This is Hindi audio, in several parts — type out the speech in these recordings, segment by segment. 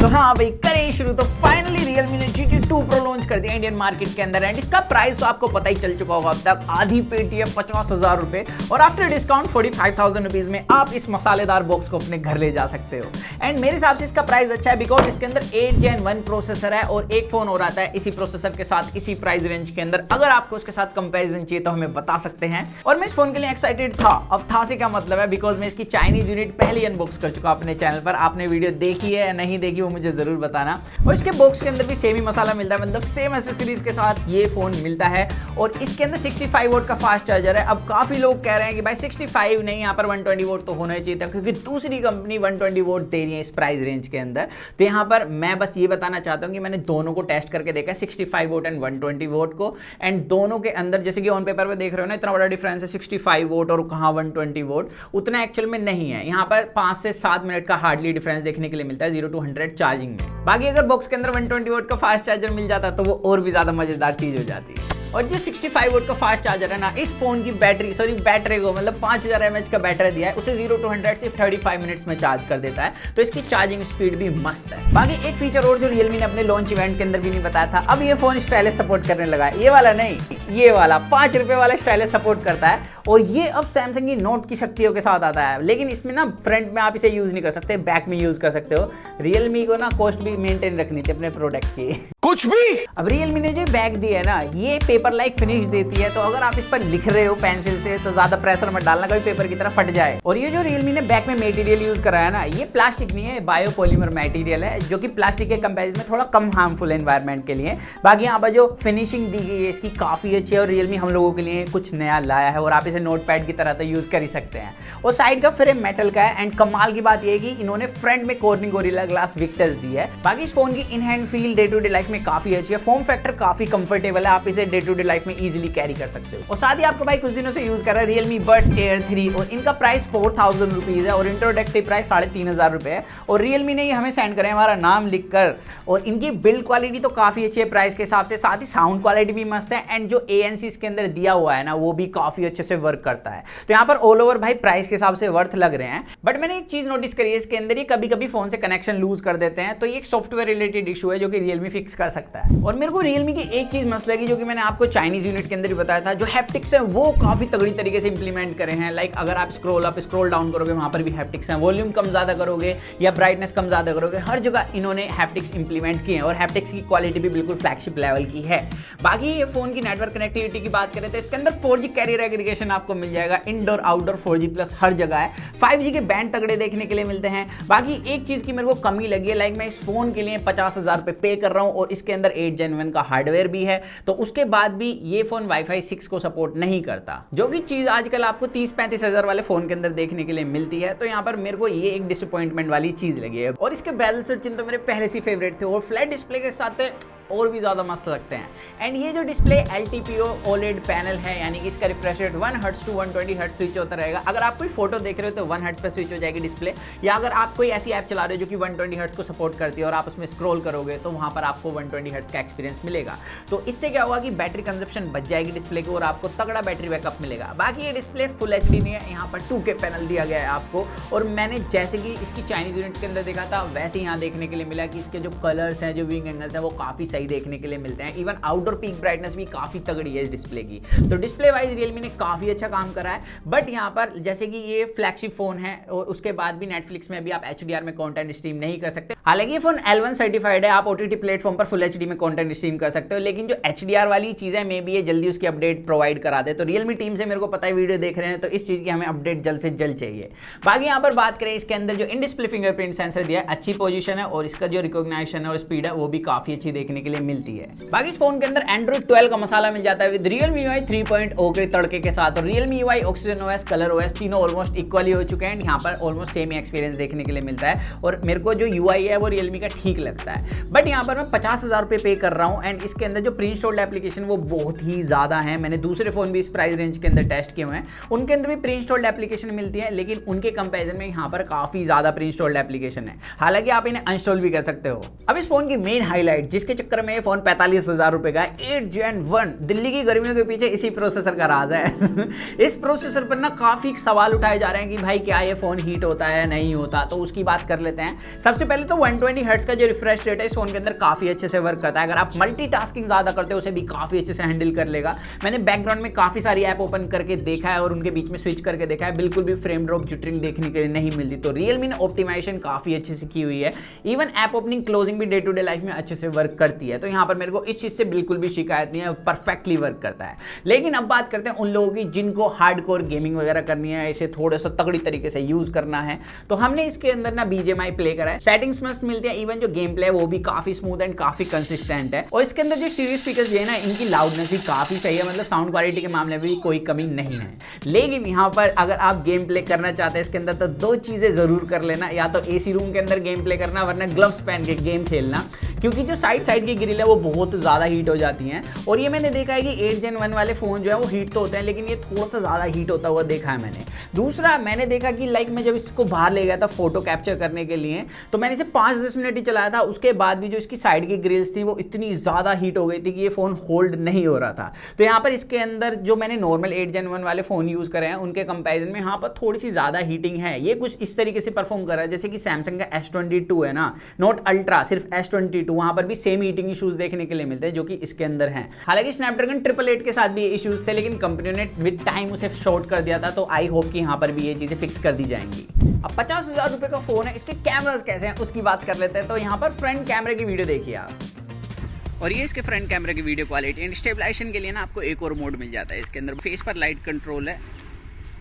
तो हाँ भाई करें शुरू। तो फाइनली Realme ने GT2 Pro लॉन्च कर दिया इंडियन मार्केट के अंदर एंड इसका प्राइस तो आपको पता ही चल चुका होगा अब तक, आधी पेटी है 50,000 रुपए और आफ्टर डिस्काउंट 45,000 रुपीज में आप इस मसालेदार बॉक्स को अपने घर ले जा सकते हो। एंड मेरे हिसाब से इसका प्राइस अच्छा है बिकॉज इसके अंदर 8 Gen 1 प्रोसेसर है और एक फोन और आता है इसी प्रोसेसर के साथ इसी प्राइस रेंज के अंदर। अगर आपको उसके साथ कंपैरिजन चाहिए तो हमें बता सकते हैं। और मैं इस फोन के लिए एक्साइटेड था। अब था से क्या मतलब है बिकॉज मैं इसकी चाइनीज यूनिट पहले ही अनबॉक्स कर चुका अपने चैनल पर। आपने वीडियो देखी है या नहीं देखी वो मुझे जरूर बताना। और इसके बॉक्स के अंदर भी सेम ही मसाला मिलता है, मतलब सेम एक्सेसरीज के साथ ये फोन मिलता है। और इसके अंदर 65 वोट का फास्ट चार्जर है। अब काफी लोग कह रहे हैं कि भाई 65 नहीं, यहाँ पर 120 वोट तो होना ही चाहिए था क्योंकि दूसरी कंपनी 120 वोट दे रही है इस प्राइस रेंज के अंदर। तो यहाँ पर मैं बस ये बताना चाहता हूँ कि मैंने दोनों को टेस्ट करके देखा है, 65 वोट एंड 120 वोट को। एंड दोनों के अंदर जैसे कि ऑन पेपर पे देख रहे हो ना, इतना बड़ा डिफरेंस है 65 वोट और कहाँ 120 वोट, उतना एक्चुअल में नहीं है। यहाँ पर 5 से 7 मिनट का हार्डली डिफरेंस देखने के लिए मिलता है 0 to 100 चार्जिंग में। बाकी अगर बॉक्स के अंदर 120 वोट का फास्ट चार्जर मिल जाता तो वो और भी ज्यादा मजेदार चीज हो जाती है। और जो 65 वोट का फास्ट चार्जर है ना, इस फोन की बैटरी को मतलब 5000 mAh का बैटरी दिया है, उसे 0 to 100 सिर्फ 35 मिनट्स में चार्ज कर देता है। तो इसकी चार्जिंग स्पीड भी मस्त है। बाकी एक फीचर और जो Realme ने अपने लॉन्च इवेंट के अंदर भी नहीं बताया था, अब ये फोन स्टाइलिश सपोर्ट करने लगा है। ये वाला नहीं, ये वाला 5 रुपए वाला स्टाइलिश सपोर्ट करता है। और ये अब सैमसंग की नोट की शक्तियों के साथ आता है, लेकिन इसमें ना फ्रंट में आप इसे यूज नहीं कर सकते, बैक में यूज कर सकते हो। Realme को ना कॉस्ट भी मेंटेन रखनी थी अपने प्रोडक्ट की, कुछ भी। अब Realme ने जो बैग दी है ना, ये पेपर लाइक फिनिश देती है। तो अगर आप इस पर लिख रहे हो पेंसिल से तो ज्यादा प्रेशर मत डालना, कभी पेपर की तरह फट जाए। और ये जो Realme ने बैक में मटेरियल यूज कराया ना, ये प्लास्टिक नहीं है, बायोपॉलीमर मटेरियल है, जो कि प्लास्टिक के कंपैरिजन में थोड़ा कम हार्मफुल है एनवायरनमेंट के लिए। बाकी यहाँ पर जो फिनिशिंग दी गई है इसकी काफी अच्छी है और Realme हम लोगों के लिए कुछ नया लाया है और आप इसे नोटपैड की तरह तो यूज कर ही सकते हैं। और साइड का फ्रेम मेटल का है एंड कमाल की बात यह है कि इन्होंने फ्रंट में कॉर्निंग गोरिल्ला ग्लास विक्टर्स दी है। बाकी इस फोन की in hand feel day to day life में काफी अच्छी है, फॉर्म फैक्टर काफी कंफर्टेबल है, आप इसे डे टू डे लाइफ में इजीली कैरी कर सकते हो। और साथ ही आपको भाई कुछ दिनों से यूज कर रहा है Realme Buds Air 3 और इनका प्राइस 4000 रुपीज है और इंट्रोडक्टिव प्राइस 3500 रुपए है। और Realme ने ये हमें सेंड करें हमारा नाम लिखकर। और इनकी बिल्ड क्वालिटी तो काफी अच्छी है प्राइस के हिसाब से, साथ ही साउंड क्वालिटी भी मस्त है एंड जो ANC इसके अंदर दिया हुआ है ना वो भी काफी अच्छे से वर्क करता है। तो यहाँ पर ऑल ओवर भाई प्राइस के हिसाब से वर्थ लग रहे हैं। बट मैंने एक चीज नोटिस करी है इसके अंदर, ये कभी कभी फोन से कनेक्शन लूज कर देते हैं, तो ये एक सॉफ्टवेयर रिलेटेड इशू है जो कि Realme फिक्स कर सकता है। और मेरे को Realme की एक चीज मस्त लगी जो कि मैंने आपको चाइनीज यूनिट के अंदर ही बताया था, जो हैप्टिक्स है वो काफी तगड़ी तरीके से इंप्लीमेंट करे हैं। लाइक अगर आप स्क्रॉल अप स्क्रॉल डाउन करोगे वहां पर भी हैप्टिक्स हैं, वॉल्यूम कम ज्यादा करोगे या ब्राइटनेस कम ज्यादा करोगे, हर जगह इन्होंने हैप्टिक्स इंप्लीमेंट किए हैं और हैप्टिक्स की क्वालिटी भी बिल्कुल फ्लैगशिप लेवल की है। बाकी ये फोन की नेटवर्क कनेक्टिविटी की बात करें तो इसके अंदर 4G कैरियर एग्रीगेशन आपको मिल जाएगा, इंडोर आउटडोर 4G प्लस हर जगह है। 5G के बैंड तगड़े देखने के लिए मिलते हैं। बाकी एक चीज की मेरे को कमी लगी है, लाइक मैं इस फोन के लिए 50,000 रुपए पे कर रहा हूं और इसके अंदर 8 Gen 1 का हार्डवेयर भी है, तो उसके बाद भी ये फोन Wi-Fi 6 को सपोर्ट नहीं करता, जो कि चीज आजकल आपको 30-35 हजार वाले फोन के अंदर देखने के लिए मिलती है। तो यहाँ पर मेरे को ये एक डिसअपॉइंटमेंट वाली चीज लगी है। और इसके बेजल से चिन्ह तो मेरे पहले से फेवरेट थे और फ्लैट डिस्प्ले के साथ और भी ज्यादा मस्त लगते हैं। एंड ये जो डिस्प्ले LTPO OLED पैनल है, यानी कि इसका refresh rate 1 hertz to 120 hertz switch होता रहेगा। अगर आप कोई फोटो देख रहे हो तो 1 हर्ट्ज पे स्विच हो जाएगी डिस्प्ले, या अगर आप कोई ऐसी ऐप चला रहे हो जो कि 120 हर्ट्ज को सपोर्ट करती है और आप उसमें स्क्रॉल करोगे तो वहां पर आपको 120 हर्ट्ज का एक्सपीरियंस मिलेगा। तो इससे क्या होगा कि बैटरी कंजप्शन बच जाएगी डिस्प्ले की और आपको तगड़ा बैटरी बैकअप मिलेगा। बाकी ये डिस्प्ले फुल HD नहीं है, यहाँ पर 2K पैनल दिया गया है आपको। और मैंने जैसे कि इसकी चाइनीज यूनिट के अंदर देखा था वैसे यहाँ देखने के लिए मिला कि इसके जो कलर्स हैं, जो विंग एंगल्स हैं वो काफी सही देखने के लिए मिलते हैं। इवन आउटडोर पीक ब्राइटनेस भी काफी तगड़ी है इस डिस्प्ले की। तो डिस्प्ले वाइज Realme ने काफी अच्छा काम करा है। बट यहाँ पर जैसे कि ये फ्लैगशिप फोन है और उसके बाद भी नेटफ्लिक्स में भी आप HDR में कंटेंट स्ट्रीम नहीं कर सकते। हालांकि ये फोन L1 सर्टिफाइड है, आप OTT प्लेटफॉर्म पर फुल HD में कंटेंट स्ट्रीम कर सकते हो, लेकिन जो HDR वाली चीज है मे बी ये जल्दी उसकी अपडेट प्रोवाइड करा दे। तो Realme टीम से मेरे को पता है वीडियो देख रहे हैं, तो इस चीज की हमें अपडेट जल्द से जल्द चाहिए। बाकी यहाँ पर बात करें इसके अंदर जो इन डिस्प्ले फिंगरप्रिंट सेंसर दिया है, अच्छी पोजीशन है और इसका जो रिकॉग्निशन है और स्पीड है वो भी काफी अच्छी देखने के लिए मिलती है। बाकी इस फोन के अंदर Android 12 का मसाला मिल जाता है विद Realme UI 3.0 के तड़के के साथ। और Realme UI, Oxygen OS, Color OS तीनों ऑलमोस्ट इक्वली हो चुके हैं। यहाँ पर ऑलमोस्ट सेम ही एक्सपीरियंस देखने के लिए मिलता है और मेरे को जो UI है वो Realme का ठीक लगता है। बट यहाँ पर मैं 50,000 रुपये पे कर रहा हूँ एंड इसके अंदर जो प्री इंस्टॉल्ड एप्लीकेशन वो बहुत ही ज़्यादा है। मैंने दूसरे फोन भी इस प्राइस रेंज के अंदर टेस्ट किए हुए हैं, उनके अंदर भी प्री इंस्टॉल्ड एप्लीकेशन मिलती है, लेकिन उनके कंपेरिजन में यहाँ पर काफ़ी ज़्यादा प्री इंस्टॉल्ड एप्लीकेशन है। हालांकि आप इन्हें अनइंस्टॉल भी कर सकते हो। अब इस फोन की मेन हाईलाइट जिसके चक्कर चक्कर में फोन 45,000 रुपए का 8 Gen 1। दिल्ली की गर्मियों के पीछे इसी प्रोसेसर का राज है। इस प्रोसेसर पर ना काफी सवाल उठाए जा रहे हैं कि भाई क्या ये फोन हीट होता है नहीं होता, तो उसकी बात कर लेते हैं। सबसे पहले तो 120 हर्ट्ज का जो रिफ्रेश रेट है इस फोन के अंदर काफी अच्छे से वर्क करता है। अगर आप मल्टीटास्किंग ज्यादा करते हो उसे भी काफी अच्छे से हैंडल कर लेगा। मैंने बैकग्राउंड में काफी सारी ऐप ओपन करके देखा है और उनके बीच में स्विच करके देखा है, बिल्कुल भी फ्रेम ड्रॉप जिटरिंग देखने के लिए नहीं मिलती। तो Realme ने ऑप्टिमाइजेशन काफी अच्छे से की हुई है। इवन ऐप ओपनिंग क्लोजिंग भी डे टू डे लाइफ में अच्छे से वर्क करती है। तो यहाँ पर मेरे को इस चीज से बिल्कुल भी शिकायत नहीं है, परफेक्टली वर्क करता है। लेकिन अब बात करते हैं उन लोगों की जिनको हार्डकोर गेमिंग वगैरह करनी है, इसे थोड़ा सा तगड़ी तरीके से यूज करना है। तो हमने इसके अंदर ना BGMI प्ले करा है, सेटिंग्स मस्त मिलती है, इवन जो गेम प्ले है वो भी काफी स्मूथ एंड काफी कंसिस्टेंट है। और इसके अंदर जो स्टीरियो स्पीकर्स दिए ना इनकी लाउडनेस भी काफी सही है, मतलब साउंड क्वालिटी के मामले में भी कोई कमी नहीं है। लेकिन यहाँ पर अगर आप गेम प्ले करना चाहते हैं इसके अंदर तो दो चीजें जरूर कर लेना, या तो AC रूम के अंदर गेम प्ले करना वरना ग्लव्स पहन के गेम खेलना, क्योंकि जो साइड की ग्रिल है वो बहुत ज़्यादा हीट हो जाती हैं। और ये मैंने देखा है कि 8 Gen 1 वाले फ़ोन जो है वो हीट तो होते हैं, लेकिन ये थोड़ा सा ज़्यादा हीट होता हुआ देखा है मैंने। दूसरा मैंने देखा कि लाइक मैं जब इसको बाहर ले गया था फोटो कैप्चर करने के लिए, तो मैंने इसे 5-10 मिनट ही चलाया था, उसके बाद भी जो इसकी साइड की ग्रिल्स थी वो इतनी ज़्यादा हीट हो गई थी कि ये फ़ोन होल्ड नहीं हो रहा था। तो यहाँ पर इसके अंदर जो मैंने नॉर्मल 8 Gen 1 वाले फ़ोन यूज़ करे हैं उनके कंपेरिजन में यहाँ पर थोड़ी सी ज़्यादा हीटिंग है। ये कुछ इस तरीके से परफॉर्म कर रहा है जैसे कि सैमसंग का S22 है ना, नोट अल्ट्रा, सिर्फ S22, वहाँ पर भी सेम हीटिंग इश्यूज देखने के लिए मिलते हैं जो कि इसके अंदर हैं। हालांकि स्नैपड्रैगन 888 के साथ भी ये इश्यूज थे, लेकिन कंपनियों ने विद टाइम उसे शॉर्ट कर दिया था। तो आई होप कि यहाँ पर भी ये चीजें फिक्स कर दी जाएंगी। अब 50,000 रुपए का फोन है, इसके कैमरास कैसे हैं उसकी बात कर लेते हैं। तो यहाँ पर फ्रंट कैमरे की वीडियो देखिए आप, और ये इसके फ्रंट कैमरे की वीडियो क्वालिटी एंड स्टेबलाइजेशन के लिए ना आपको एक और मोड मिल जाता है इसके अंदर। फेस पर लाइट कंट्रोल है,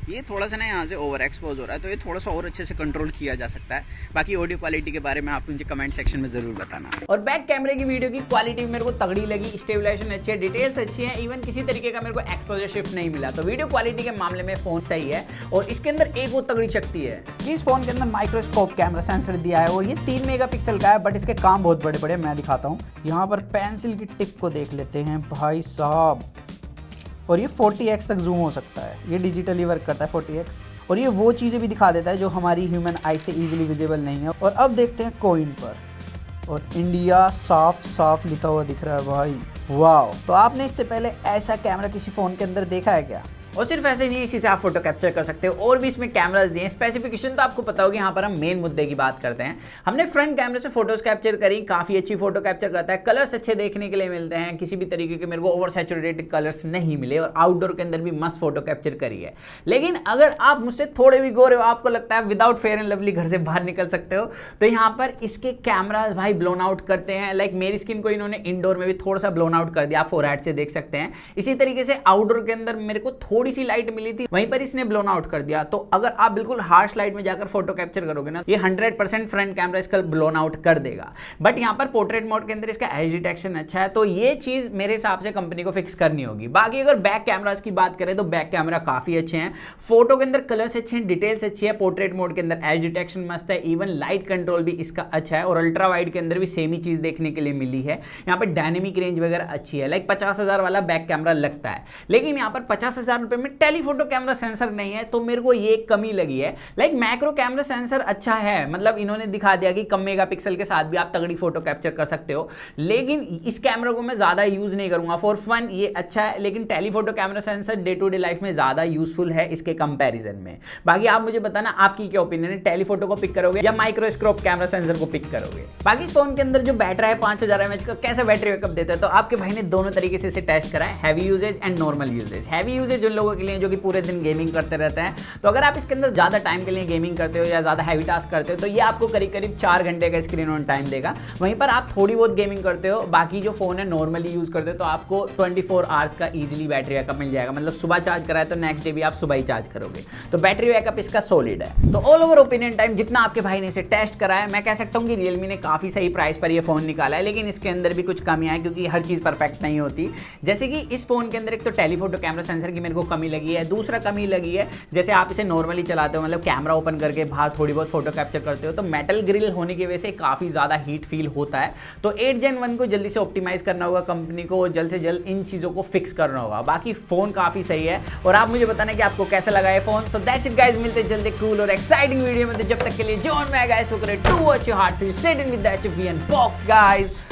ये थोड़ा सा ना यहाँ से ओवर एक्सपोज हो रहा है तो ये थोड़ा सा और अच्छे से कंट्रोल किया जा सकता है। बाकी ऑडियो क्वालिटी के बारे में आप मुझे कमेंट सेक्शन में जरूर बताना। और बैक कैमरे की वीडियो की क्वालिटी मेरे को तगड़ी लगी, स्टेबलाइजेशन अच्छी है, डिटेल्स अच्छी है, इवन किसी तरीके का मेरे को एक्सपोजर शिफ्ट नहीं मिला। तो वीडियो क्वालिटी के मामले में फोन सही है। और इसके अंदर एक और तगड़ी शक्ति है, इस फोन के अंदर माइक्रोस्कोप कैमरा सेंसर दिया है और ये 3 मेगापिक्सल का है, बट इसके काम बहुत बड़े बड़े। मैं दिखाता हूँ, यहाँ पर पेंसिल की टिप को देख लेते हैं भाई साहब, और ये 40x तक जूम हो सकता है, ये डिजिटली वर्क करता है 40x। और ये वो चीज़ें भी दिखा देता है जो हमारी ह्यूमन आई से इजीली विजिबल नहीं है। और अब देखते हैं कॉइन पर, और इंडिया साफ साफ लिखा हुआ दिख रहा है भाई, वाह। तो आपने इससे पहले ऐसा कैमरा किसी फ़ोन के अंदर देखा है क्या? और सिर्फ ऐसे नहीं, इसी से आप फोटो कैप्चर कर सकते हो। और भी इसमें कैमरास दिए हैं, स्पेसिफिकेशन तो आपको पता होगी। यहाँ पर हम मेन मुद्दे की बात करते हैं। हमने फ्रंट कैमरे से फोटोज कैप्चर करी, काफ़ी अच्छी फोटो कैप्चर करता है, कलर्स अच्छे देखने के लिए मिलते हैं, किसी भी तरीके के मेरे को ओवर सैचुरेटेड कलर्स नहीं मिले, और आउटडोर के अंदर भी मस्त फोटो कैप्चर करी है। लेकिन अगर आप मुझसे थोड़े भी गोरे हो, आपको लगता है विदाउट फेयर एंड लवली घर से बाहर निकल सकते हो, तो यहाँ पर इसके कैमराज भाई ब्लोन आउट करते हैं। लाइक मेरी स्किन को इन्होंने इंडोर में भी थोड़ा सा ब्लोन आउट कर दिया, आप फोरहेड से देख सकते हैं। इसी तरीके से आउटडोर के अंदर मेरे को थोड़ी सी लाइट मिली थी, वहीं पर इसने ब्लोन आउट कर दिया। तो अगर आप बिल्कुल हार्श लाइट में जाकर फोटो कैप्चर करोगे ना, ये 100% फ्रंट कैमरा इसका ब्लोन आउट कर देगा। बट यहाँ पर पोर्ट्रेट मोड के अंदर इसका एज डिटेक्शन अच्छा है, तो ये चीज मेरे हिसाब से कंपनी को फिक्स करनी होगी। बाकी अगर बैक कैमरास की बात करें तो बैक कैमरा काफी अच्छे हैं, फोटो के अंदर कलर्स अच्छे हैं, डिटेल्स अच्छी है, पोर्ट्रेट मोड के अंदर एज डिटेक्शन मस्त है, इवन लाइट कंट्रोल भी इसका अच्छा है। और अल्ट्रा वाइड के अंदर भी सेम ही चीज देखने के लिए मिली है। यहाँ पर डायनेमिक रेंज वगैरह अच्छी है। लाइक 50,000 वाला बैक कैमरा लगता है, लेकिन यहाँ पर 50,000 रुपए में टेलीफोटो कैमरा सेंसर नहीं है, तो मेरे को ये कमी लगी है। लाइक मैक्रो कैमरा सेंसर अच्छा है, मतलब इन्होंने दिखा दिया कि कम मेगापिक्सल के साथ भी आप तगड़ी फोटो कैप्चर कर सकते हो, लेकिन इस कैमरा को मैं ज्यादा यूज नहीं करूंगा। फॉर फन ये अच्छा है, लेकिन telephoto camera sensor day to day life में ज्यादा यूजफुल है इसके कंपैरिजन में। बाकी आप मुझे बताना आपकी क्या ओपिनियन है, टेलीफोटो को पिक करोगे या माइक्रोस्कोप कैमरा सेंसर को पिक करोगे। बाकी इस फोन के अंदर जो बैटरी है 5000 mAh का, कैसा बैटरी बैकअप देता है, तो आपके भाई ने दोनों तरीके से इसे टेस्ट करा है, heavy usage and normal usage. Heavy usage उन लोगों के लिए जो कि पूरे दिन गेमिंग करते रहते हैं, तो अगर आप इसके अंदर ज्यादा टाइम के लिए गेमिंग करते हो या ज्यादा हैवी टास्क करते हो, तो ये आपको करीब करीब 4 घंटे का स्क्रीन ऑन टाइम देगा। वहीं पर आप थोड़ी बहुत गेमिंग करते हो, बाकी जो फोन है नॉर्मली यूज करते हो, तो आपको 24 आवर्स का इजीली बैटरी बैकअप मिल जाएगा। मतलब सुबह चार्ज कराए तो नेक्स्ट डे भी आप सुबह ही चार्ज करोगे, तो बैटरी बैकअप इसका सॉलिड है। तो ऑल ओवर ओपिनियन टाइम जितना आपके भाई ने इसे टेस्ट करा है, मैं कह सकता हूँ कि Realme ने काफी सही प्राइस पर ये फोन निकाला है, लेकिन इसके अंदर भी कुछ कमियां हैं, क्योंकि हर चीज परफेक्ट नहीं होती। जैसे कि इस फोन के अंदर एक तो टेलीफोटो कैमरा सेंसर की मेरे को कमी लगी है, दूसरा कमी लगी है जैसे आप इसे नॉर्मली चलाते हो, मतलब कैमरा ओपन करके बाहर थोड़ी बहुत फोटो कैप्चर करते हो, तो मेटल ग्रिल होने की वजह से काफी ज्यादा हीट फील होता है। तो 8 Gen 1 को जल्दी से ऑप्टिमाइज करना होगा कंपनी को, जल्द से जल्द इन चीजों को फिक्स करना होगा। बाकी फोन काफी सही है, और आप मुझे बताना कि आपको कैसा लगा ये phone. So that's it guys, मिलते जल्दी कूल और एक्साइटिंग वीडियो में। जब तक के लिए जॉन में गाइस, वो करे to watch your heart feel, stay in with the HFVN box guys.